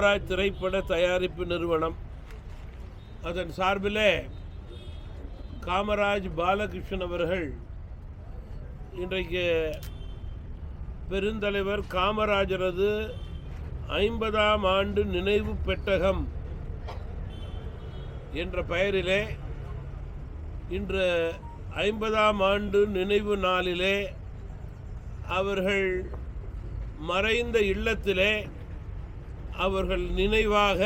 காமராஜ் திரைப்பட தயாரிப்பு நிறுவனம் அதன் சார்பிலே காமராஜ் பாலகிருஷ்ணன் அவர்கள் இன்றைக்கு பெருந்தலைவர் காமராஜரது 50ஆம் ஆண்டு நினைவு பெட்டகம் என்ற பெயரிலே இன்று 50ஆம் ஆண்டு நினைவு நாளிலே அவர்கள் மறைந்த இல்லத்திலே அவர்கள் நினைவாக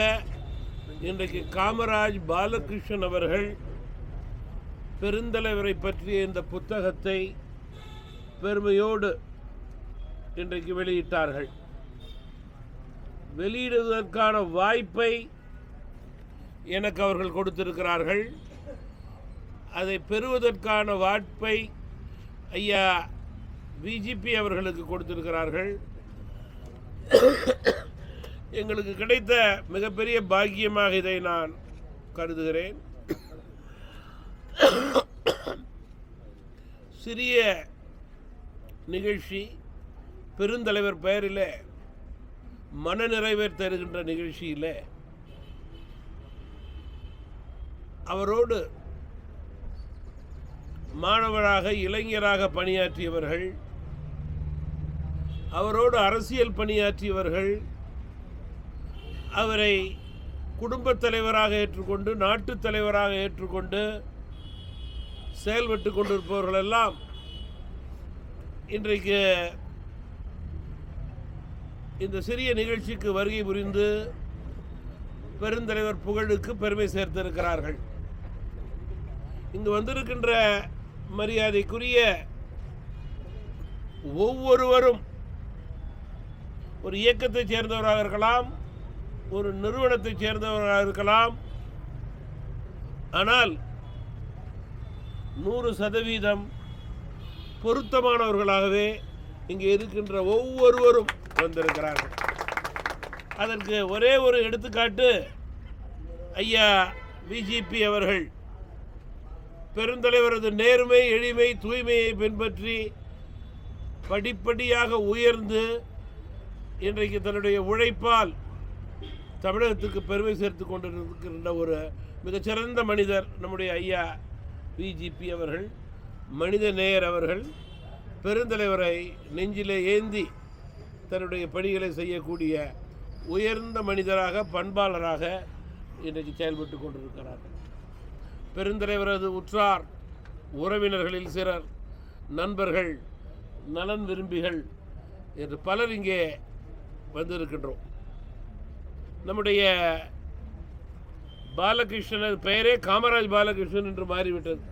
இன்றைக்கு காமராஜ் பாலகிருஷ்ணன் அவர்கள் பெருந்தலைவரை பற்றிய இந்த புத்தகத்தை பெருமையோடு இன்றைக்கு வெளியிட்டார்கள். வெளியிடுவதற்கான வாய்ப்பை எனக்கு அவர்கள் கொடுத்திருக்கிறார்கள். அதை பெறுவதற்கான வாய்ப்பை ஐயா விஜிபி அவர்களுக்கு கொடுத்திருக்கிறார்கள். எங்களுக்கு கிடைத்த மிகப்பெரிய பாக்கியமாக இதை நான் கருதுகிறேன். சிறிய நிகழ்ச்சி, பெருந்தலைவர் பெயரில் மனநிறைவேர் தருகின்ற நிகழ்ச்சியில் அவரோடு மாணவராக இளைஞராக பணியாற்றியவர்கள், அவரோடு அரசியல் பணியாற்றியவர்கள், அவரை குடும்பத் தலைவராக ஏற்றுக்கொண்டு நாட்டுத் தலைவராக ஏற்றுக்கொண்டு செயல்பட்டு கொண்டிருப்பவர்களெல்லாம் இன்றைக்கு இந்த சிறிய நிகழ்ச்சிக்கு வருகை புரிந்து பெருந்தலைவர் புகழுக்கு பெருமை சேர்த்திருக்கிறார்கள். இங்கு வந்திருக்கின்ற மரியாதைக்குரிய ஒவ்வொருவரும் ஒரு இயக்கத்தைச் சேர்ந்தவராக இருக்கலாம், ஒரு நிறுவனத்தைச் சேர்ந்தவராக இருக்கலாம். ஆனால் 100% பொருத்தமானவர்களாகவே இங்கே இருக்கின்ற ஒவ்வொருவரும் வந்திருக்கிறார்கள். அதற்கு ஒரே ஒரு எடுத்துக்காட்டு ஐயா விஜிபி அவர்கள் பெருந்தலைவரது நேர்மை, எளிமை, தூய்மையை பின்பற்றி படிப்படியாக உயர்ந்து இன்றைக்கு தன்னுடைய உழைப்பால் தமிழகத்துக்கு பெருமை சேர்த்து கொண்டிருக்கின்ற ஒரு மிகச்சிறந்த மனிதர் நம்முடைய ஐயா விஜிபி அவர்கள். மனித நேயர் அவர்கள். பெருந்தலைவரை நெஞ்சிலே ஏந்தி தன்னுடைய பணிகளை செய்யக்கூடிய உயர்ந்த மனிதராக, பண்பாளராக இன்றைக்கு செயல்பட்டு கொண்டிருக்கிறார். பெருந்தலைவரது உற்றார் உறவினர்களில் சிலர், நண்பர்கள், நலன் விரும்பிகள் என்று பலர் இங்கே வந்திருக்கின்றோம். நம்முடைய பாலகிருஷ்ணன் பெயரே காமராஜ் பாலகிருஷ்ணன் என்று மாறிவிட்டது.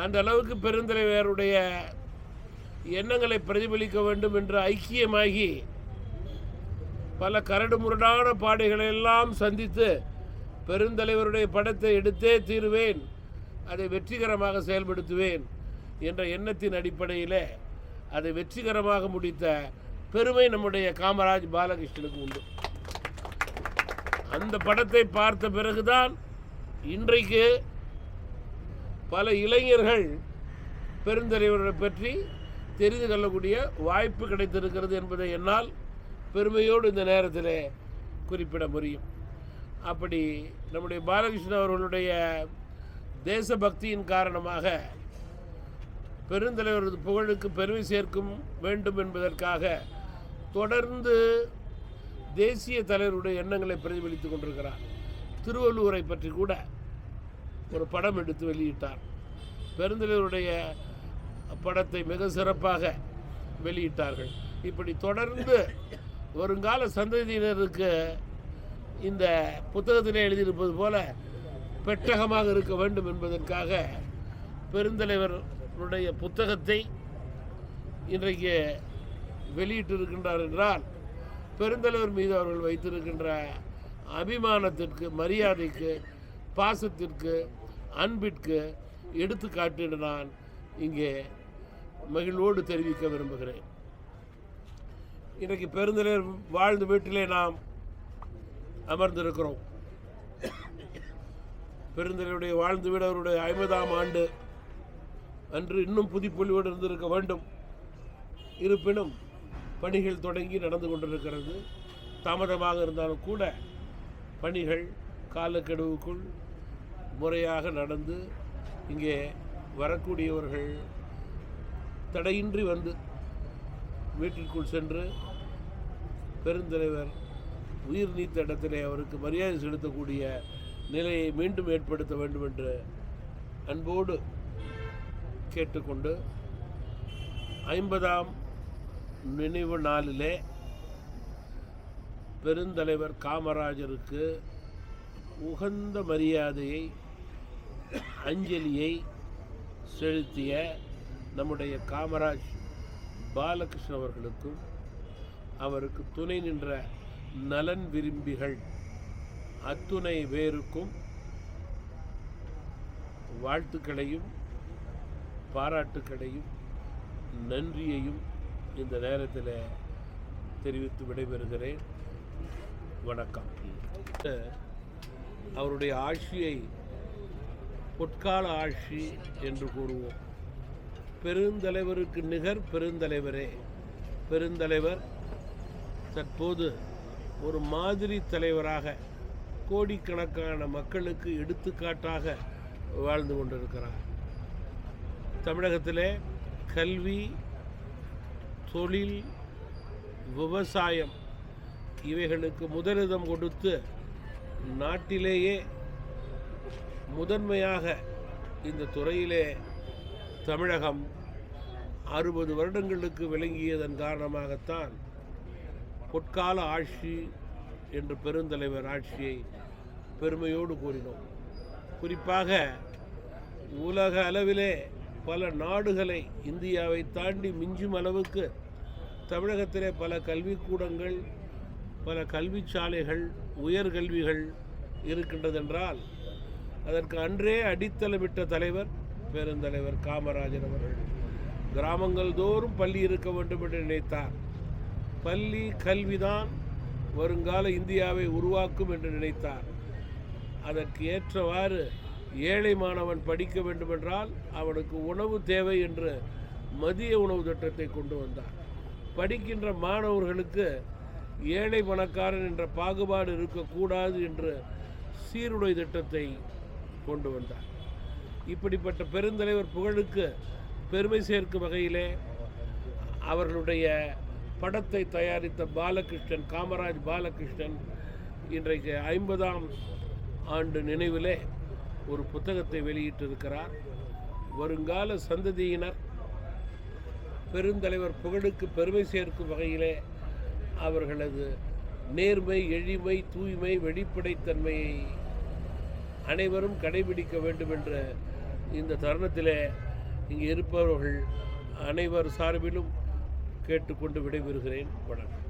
அந்த அளவுக்கு பெருந்தலைவருடைய எண்ணங்களை பிரதிபலிக்க வேண்டும் என்று ஐக்கியமாகி பல கரடுமுரடான பாதைகளெல்லாம் சந்தித்து பெருந்தலைவருடைய படத்தை எடுத்தே தீருவேன், அதை வெற்றிகரமாக செயல்படுத்துவேன் என்ற எண்ணத்தின் அடிப்படையில் அதை வெற்றிகரமாக முடித்த பெருமை நம்முடைய காமராஜ் பாலகிருஷ்ணனுக்கு உண்டு. அந்த படத்தை பார்த்த பிறகுதான் இன்றைக்கு பல இளைஞர்கள் பெருந்தலைவரை பற்றி தெரிந்து கொள்ளக்கூடிய வாய்ப்பு கிடைத்திருக்கிறது என்பதை என்னால் பெருமையோடு இந்த நேரத்தில் குறிப்பிட முடியும். அப்படி நம்முடைய பாலகிருஷ்ணன் அவர்களுடைய தேசபக்தியின் காரணமாக பெருந்தலைவரது புகழுக்கு பெருமை சேர்க்கும் வேண்டும் என்பதற்காக தொடர்ந்து தேசிய தலைவருடைய எண்ணங்களை பிரதிபலித்துக் கொண்டிருக்கிறார். திருவள்ளுவரை பற்றி கூட ஒரு படம் எடுத்து வெளியிட்டார். பெருந்தலைவருடைய படத்தை மிக சிறப்பாக வெளியிட்டார்கள். இப்படி தொடர்ந்து வருங்கால சந்ததியினருக்கு இந்த புத்தகத்திலே எழுதியிருப்பது போல பெட்டகமாக இருக்க வேண்டும் என்பதற்காக பெருந்தலைவருடைய புத்தகத்தை இன்றைக்கு வெளியிட்டிருக்கின்றார் என்றால் பெருந்தலைவர் மீது அவர்கள் வைத்திருக்கின்ற அபிமானத்திற்கு, மரியாதைக்கு, பாசத்திற்கு, அன்பிற்கு எடுத்துக்காட்டு நான் இங்கே மகிழ்வோடு தெரிவிக்க விரும்புகிறேன். இன்றைக்கு பெருந்தலைவர் வாழ்ந்த வீட்டிலே நாம் அமர்ந்திருக்கிறோம். பெருந்தலைவருடைய வாழ்ந்து வீடு அவருடைய 50ஆம் ஆண்டு அன்று இன்னும் புதுப்பொலிவோடு இருந்திருக்க வேண்டும். இருப்பினும் பணிகள் தொடங்கி நடந்து கொண்டிருக்கிறது. தாமதமாக இருந்தாலும் கூட பணிகள் காலக்கெடுவுக்குள் முறையாக நடந்து இங்கே வரக்கூடியவர்கள் தடையின்றி வந்து வீட்டிற்குள் சென்று பெருந்தலைவர் உயிர் நீத்த இடத்திலே அவருக்கு மரியாதை செலுத்தக்கூடிய நிலையை மீண்டும் ஏற்படுத்த வேண்டும் என்று அன்போடு கேட்டுக்கொண்டு 50ஆம் நினைவு நாளிலே பெருந்தலைவர் காமராஜருக்கு உகந்த மரியாதையை அஞ்சலியை செலுத்திய நம்முடைய காமராஜ் பாலகிருஷ்ணன் அவர்களுக்கும் அவருக்கு துணை நின்ற நலன் விரும்பிகள் அத்துணை பேருக்கும் வாழ்த்துக்களையும் பாராட்டுக்களையும் நன்றியையும் இந்த நேரத்தில் தெரிவித்து விடைபெறுகிறேன். வணக்கம். அவருடைய ஆட்சியை பொற்கால ஆட்சி என்று கூறுவோம். பெருந்தலைவருக்கு நிகர் பெருந்தலைவரே. பெருந்தலைவர் தற்போது ஒரு மாதிரி தலைவராக கோடிக்கணக்கான மக்களுக்கு எடுத்துக்காட்டாக வாழ்ந்து கொண்டிருக்கிறார். தமிழகத்திலே கல்வி, தொழில், விவசாயம் இவைகளுக்கு முதலிடம் கொடுத்து நாட்டிலேயே முதன்மையாக இந்த துறையிலே தமிழகம் 60 வருடங்களுக்கு விளங்கியதன் காரணமாகத்தான் பொற்கால ஆட்சி என்று பெருந்தலைவர் ஆட்சியை பெருமையோடு கூறினோம். குறிப்பாக உலக அளவிலே பல நாடுகளை இந்தியாவை தாண்டி மிஞ்சும் அளவுக்கு தமிழகத்திலே பல கல்விக்கூடங்கள், பல கல்விச்சாலைகள், உயர்கல்விகள் இருக்கின்றதென்றால் அதற்கு அன்றே அடித்தளமிட்ட தலைவர் பெருந்தலைவர் காமராஜர் அவர்கள். கிராமங்கள் தோறும் பள்ளி இருக்க வேண்டும் என்று நினைத்தார். பள்ளி கல்விதான் வருங்கால இந்தியாவை உருவாக்கும் என்று நினைத்தார். அதற்கு ஏற்றவாறு ஏழை மாணவன் படிக்க வேண்டுமென்றால் அவனுக்கு உணவு தேவை என்று மதிய உணவு திட்டத்தை கொண்டு வந்தார். படிக்கின்ற மாணவர்களுக்கு ஏழை பணக்காரன் என்ற பாகுபாடு இருக்கக்கூடாது என்று சீருடை திட்டத்தை கொண்டு வந்தார். இப்படிப்பட்ட பெருந்தலைவர் புகழுக்கு பெருமை சேர்க்கும் வகையிலே அவர்களுடைய படத்தை தயாரித்த பாலகிருஷ்ணன், காமராஜ் பாலகிருஷ்ணன் இன்றைக்கு 50ஆம் ஆண்டு நினைவிலே ஒரு புத்தகத்தை வெளியிட்டிருக்கிறார். வருங்கால சந்ததியினர் பெருந்தலைவர் புகழுக்கு பெருமை சேர்க்கும் வகையிலே அவர்களது நேர்மை, எளிமை, தூய்மை, வெளிப்படைத்தன்மையை அனைவரும் கடைபிடிக்க வேண்டும் என்ற இந்த தருணத்திலே இங்கே இருப்பவர்கள் அனைவர் சார்பிலும் கேட்டுக்கொண்டு விடைபெறுகிறேன். வணக்கம்.